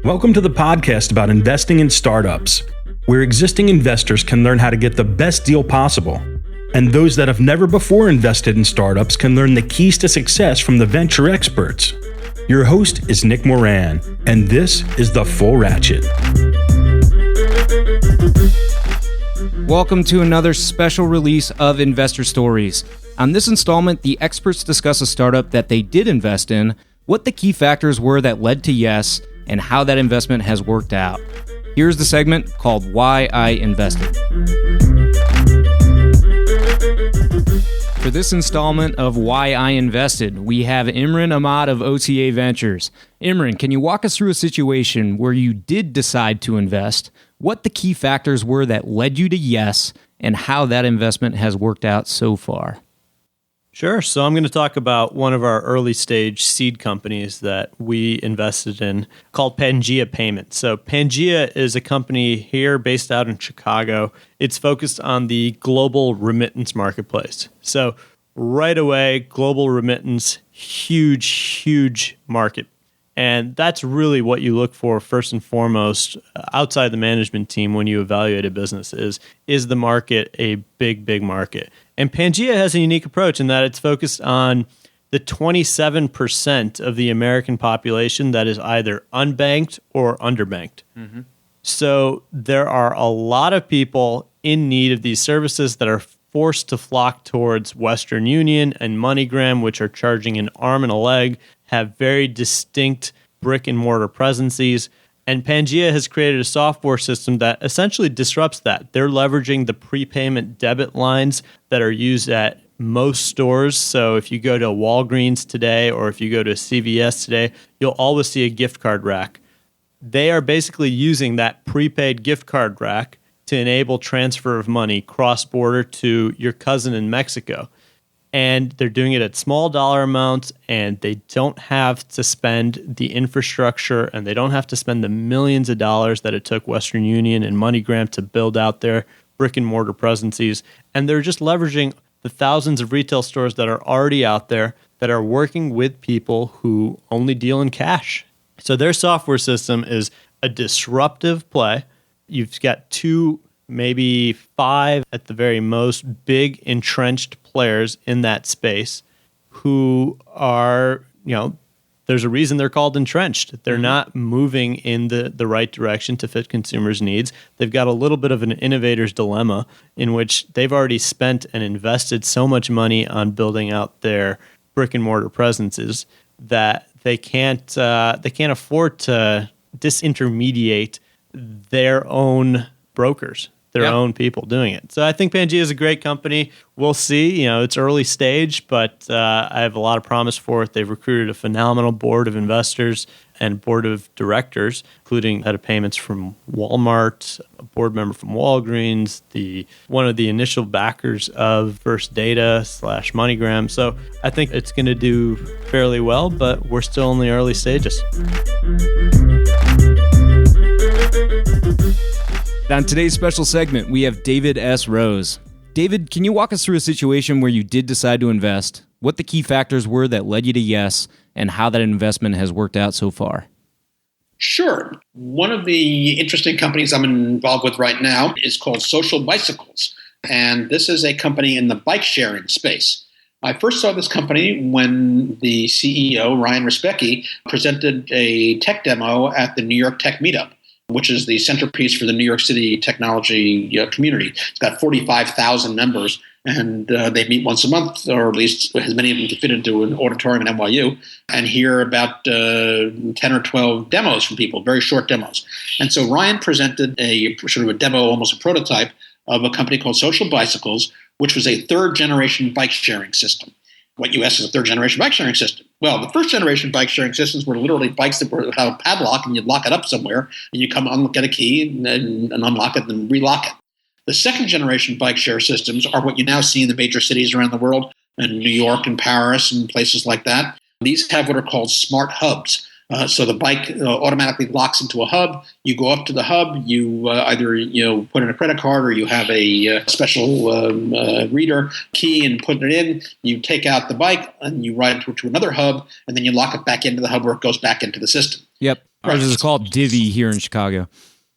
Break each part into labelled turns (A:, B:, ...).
A: Welcome to the podcast about investing in startups, where existing investors can learn how to get the best deal possible. And those that have never before invested in startups can learn the keys to success from the venture experts. Your host is Nick Moran, and this is The Full Ratchet.
B: Welcome to another special release of Investor Stories. On this installment, the experts discuss a startup that they did invest in, what the key factors were that led to yes, and how that investment has worked out. Here's the segment called Why I Invested. For this installment of Why I Invested, we have Imran Ahmad of OTA Ventures. Imran, can you walk us through a situation where you did decide to invest, what the key factors were that led you to yes, and how that investment has worked out so far?
C: Sure. So I'm going to talk about one of our early stage seed companies that we invested in called Pangea Payments. So Pangea is a company here based out in Chicago. It's focused on the global remittance marketplace. So right away, global remittance, huge market. And that's really what you look for first and foremost outside the management team when you evaluate a business is the market a big market? And Pangea has a unique approach in that it's focused on the 27% of the American population that is either unbanked or underbanked. Mm-hmm. So there are a lot of people in need of these services that are forced to flock towards Western Union and MoneyGram, which are charging an arm and a leg, have very distinct brick and mortar presences. And Pangea has created a software system that essentially disrupts that. They're leveraging the prepayment debit lines that are used at most stores. So if you go to Walgreens today or if you go to CVS today, you'll always see a gift card rack. They are basically using that prepaid gift card rack to enable transfer of money cross-border to your cousin in Mexico. And they're doing it at small dollar amounts, and they don't have to spend the infrastructure, and they don't have to spend the millions of dollars that it took Western Union and MoneyGram to build out their brick and mortar presences. And they're just leveraging the thousands of retail stores that are already out there that are working with people who only deal in cash. So their software system is a disruptive play. You've got two, maybe five at the very most big entrenched players in that space who are, there's a reason they're called entrenched. They're not moving in the right direction to fit consumers' needs. They've got a little bit of an innovator's dilemma in which they've already spent and invested so much money on building out their brick and mortar presences that they can't afford to disintermediate their own brokers. Their own people doing it. So I think Pangea is a great company. We'll see. It's early stage, but I have a lot of promise for it. They've recruited a phenomenal board of investors and board of directors, including head of payments from Walmart, a board member from Walgreens, one of the initial backers of First Data / MoneyGram. So I think it's going to do fairly well, but we're still in the early stages.
B: On today's special segment, we have David S. Rose. David, can you walk us through a situation where you did decide to invest, what the key factors were that led you to yes, and how that investment has worked out so far?
D: Sure. One of the interesting companies I'm involved with right now is called Social Bicycles, and this is a company in the bike sharing space. I first saw this company when the CEO, Ryan Respecki, presented a tech demo at the New York Tech Meetup, which is the centerpiece for the New York City technology community. It's got 45,000 members, and they meet once a month, or at least as many of them can fit into an auditorium at NYU, and hear about 10 or 12 demos from people, very short demos. And so Ryan presented a sort of a demo, almost a prototype, of a company called Social Bicycles, which was a third-generation bike-sharing system. What you ask is a third-generation bike-sharing system. Well, the first-generation bike-sharing systems were literally bikes that would have a padlock, and you'd lock it up somewhere, and you come get a key and unlock it and then relock it. The second-generation bike-share systems are what you now see in the major cities around the world, in New York and Paris and places like that. These have what are called smart hubs. So the bike automatically locks into a hub. You go up to the hub. You either put in a credit card or you have a special reader key and put it in. You take out the bike and you ride it to another hub, and then you lock it back into the hub where it goes back into the system.
B: Yep. Ours is called Divvy here in Chicago.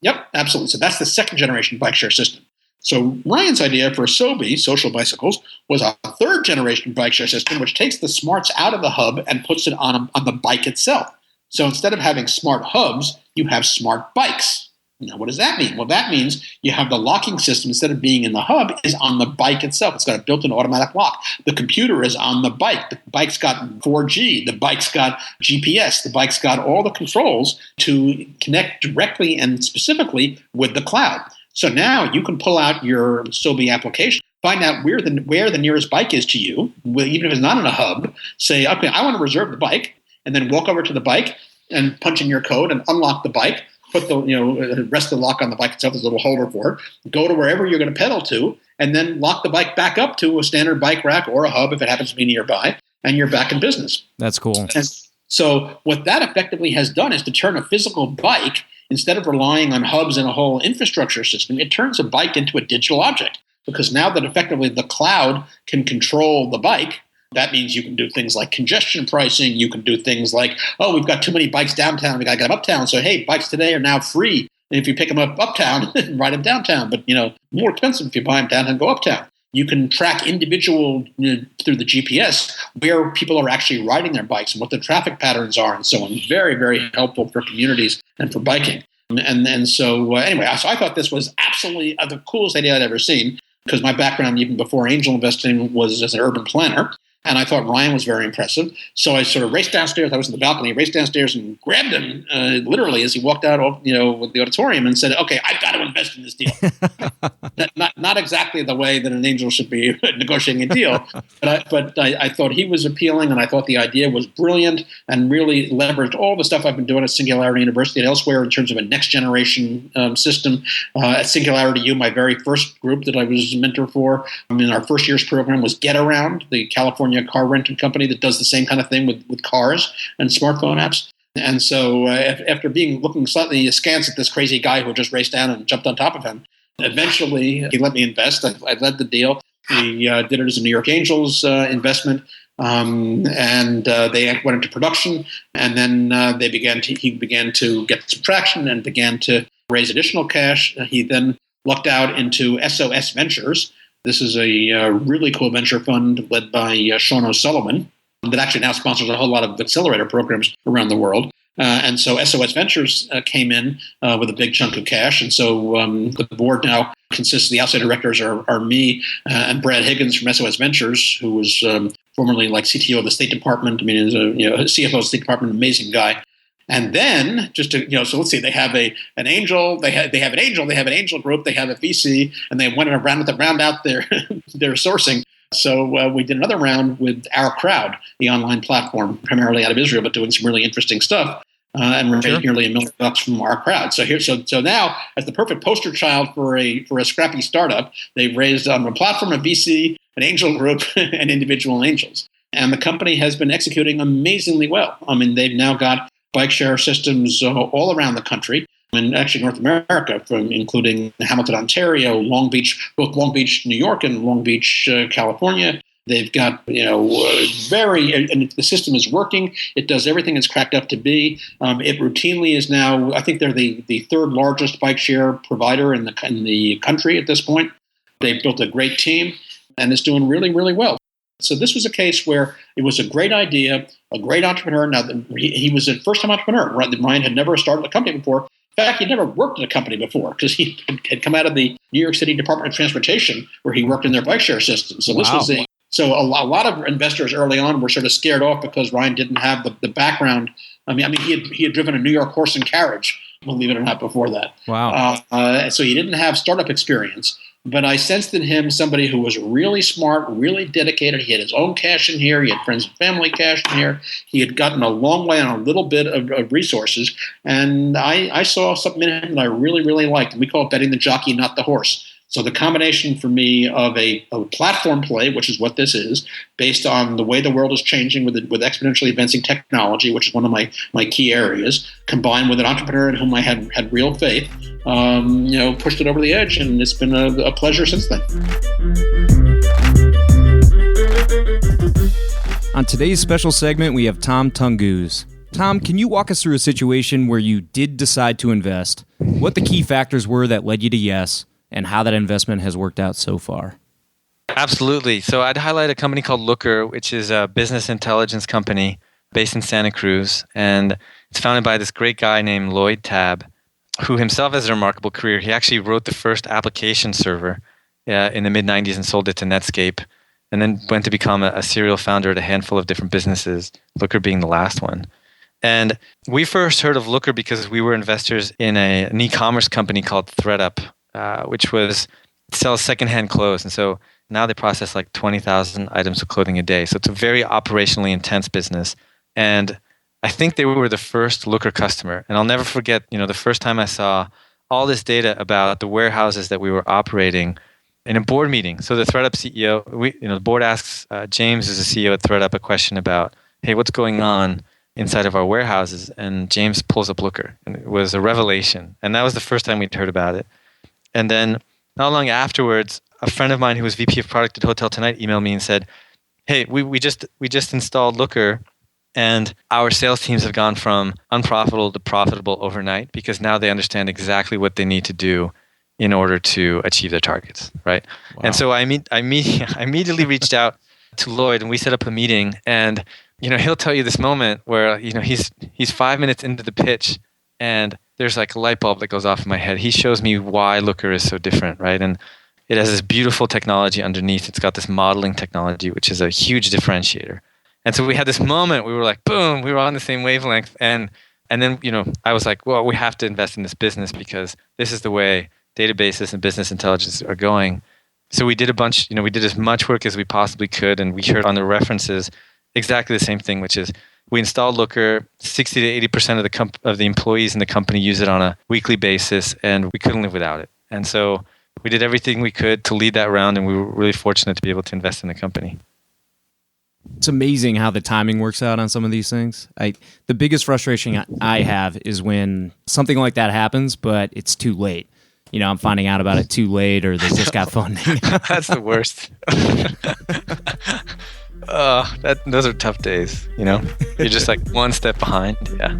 D: Yep, absolutely. So that's the second generation bike share system. So Ryan's idea for Sobi, Social Bicycles, was a third generation bike share system, which takes the smarts out of the hub and puts it on the bike itself. So instead of having smart hubs, you have smart bikes. Now, what does that mean? Well, that means you have the locking system, instead of being in the hub, is on the bike itself. It's got a built-in automatic lock. The computer is on the bike. The bike's got 4G. The bike's got GPS. The bike's got all the controls to connect directly and specifically with the cloud. So now you can pull out your Sobi application, find out where the nearest bike is to you, even if it's not in a hub. Say, okay, I want to reserve the bike, and then walk over to the bike and punch in your code and unlock the bike. Put the rest of the lock on the bike itself. There's a little holder for it. Go to wherever you're going to pedal to, and then lock the bike back up to a standard bike rack or a hub if it happens to be nearby, and you're back in business.
B: That's cool.
D: And so what that effectively has done is to turn a physical bike, instead of relying on hubs and a whole infrastructure system, it turns a bike into a digital object. Because now that effectively the cloud can control the bike, that means you can do things like congestion pricing. You can do things like, oh, we've got too many bikes downtown. We got to get them uptown. So, hey, bikes today are now free. And if you pick them up uptown, ride them downtown. But, more expensive if you buy them downtown, go uptown. You can track individual through the GPS where people are actually riding their bikes and what the traffic patterns are and so on. Very, very helpful for communities and for biking. And so anyway, so I thought this was absolutely the coolest idea I'd ever seen, because my background, even before angel investing, was as an urban planner. And I thought Ryan was very impressive. So I sort of raced downstairs. I was in the balcony, raced downstairs and grabbed him literally as he walked out with the auditorium and said, okay, I've got to invest in this deal. not exactly the way that an angel should be negotiating a deal. But I thought he was appealing, and I thought the idea was brilliant and really leveraged all the stuff I've been doing at Singularity University and elsewhere in terms of a next generation system. At Singularity U, my very first group that I was a mentor for in our first year's program was Get Around, the California car renting company that does the same kind of thing with cars and smartphone apps. And so after looking slightly askance at this crazy guy who just raced down and jumped on top of him, eventually he let me invest. I led the deal. He did it as a New York Angels investment. And they went into production, and then he began to get some traction and began to raise additional cash. He then lucked out into SOS Ventures. This is a really cool venture fund led by Sean O'Sullivan that actually now sponsors a whole lot of accelerator programs around the world. And so SOS Ventures came in with a big chunk of cash. And so the board now consists of the outside directors are me and Brad Higgins from SOS Ventures, who was formerly like CTO of the State Department. I mean, is CFO of the State Department, amazing guy. And then so let's see, they have an angel, they have an angel group, they have a VC, and they went around out their sourcing. So we did another round with Our Crowd, the online platform, primarily out of Israel, but doing some really interesting stuff. And raised nearly $1 million from Our Crowd. So now, as the perfect poster child for a scrappy startup, they've raised on a platform, a VC, an angel group, and individual angels. And the company has been executing amazingly well. I mean, they've now got bike share systems all around the country, and actually North America, including Hamilton, Ontario, both Long Beach, New York, and Long Beach, California. They've got, and the system is working. It does everything it's cracked up to be. It routinely is now, I think they're the third largest bike share provider in the country at this point. They've built a great team, and it's doing really, really well. So this was a case where it was a great idea, a great entrepreneur. Now, he was a first-time entrepreneur. Ryan had never started a company before. In fact, he'd never worked at a company before because he had come out of the New York City Department of Transportation, where he worked in their bike share system. So this was a lot of investors early on were sort of scared off because Ryan didn't have the background. I mean, he had driven a New York horse and carriage, believe it or not, before that.
B: Wow.
D: So he didn't have startup experience. But I sensed in him somebody who was really smart, really dedicated. He had his own cash in here. He had friends and family cash in here. He had gotten a long way on a little bit of resources. And I saw something in him that I really, really liked. And we call it betting the jockey, not the horse. So the combination for me of a platform play, which is what this is, based on the way the world is changing with exponentially advancing technology, which is one of my key areas, combined with an entrepreneur in whom I had real faith, pushed it over the edge, and it's been a pleasure since then.
B: On today's special segment, we have Tom Tungus. Tom, can you walk us through a situation where you did decide to invest, what the key factors were that led you to yes, and how that investment has worked out so far?
E: Absolutely. So I'd highlight a company called Looker, which is a business intelligence company based in Santa Cruz. And it's founded by this great guy named Lloyd Tabb, who himself has a remarkable career. He actually wrote the first application server in the mid-90s and sold it to Netscape, and then went to become a serial founder at a handful of different businesses, Looker being the last one. And we first heard of Looker because we were investors in an e-commerce company called ThredUp, which sells secondhand clothes. And so now they process like 20,000 items of clothing a day. So it's a very operationally intense business. And I think they were the first Looker customer. And I'll never forget, the first time I saw all this data about the warehouses that we were operating in a board meeting. So the ThredUp CEO, the board asks James, who's the CEO at ThredUp, a question about, hey, what's going on inside of our warehouses? And James pulls up Looker. And it was a revelation. And that was the first time we'd heard about it. And then not long afterwards, a friend of mine who was VP of product at Hotel Tonight emailed me and said, hey, we just installed Looker, and our sales teams have gone from unprofitable to profitable overnight because now they understand exactly what they need to do in order to achieve their targets, right? Wow. And so I immediately reached out to Lloyd, and we set up a meeting. And he'll tell you this moment where he's 5 minutes into the pitch, and there's like a light bulb that goes off in my head. He shows me why Looker is so different, right? And it has this beautiful technology underneath. It's got this modeling technology, which is a huge differentiator. And so we had this moment. We were like, boom, we were on the same wavelength. And then, I was like, well, we have to invest in this business because this is the way databases and business intelligence are going. So we did we did as much work as we possibly could. And we heard on the references exactly the same thing, which is we installed Looker. 60 to 80% of the employees in the company use it on a weekly basis, and we couldn't live without it. And so we did everything we could to lead that round, and we were really fortunate to be able to invest in the company.
B: It's amazing how the timing works out on some of these things. The biggest frustration I have is when something like that happens, but it's too late. I'm finding out about it too late, or they just got funding.
E: That's the worst. Those are tough days, You're just like one step behind. Yeah.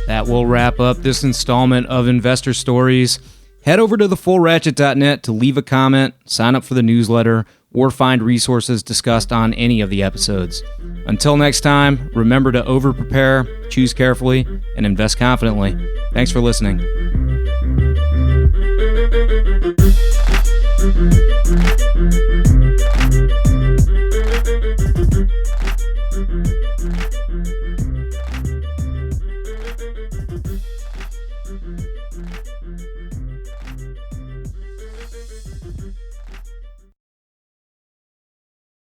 B: That will wrap up this installment of Investor Stories. Head over to thefullratchet.net to leave a comment, sign up for the newsletter, or find resources discussed on any of the episodes. Until next time, remember to over-prepare, choose carefully, and invest confidently. Thanks for listening.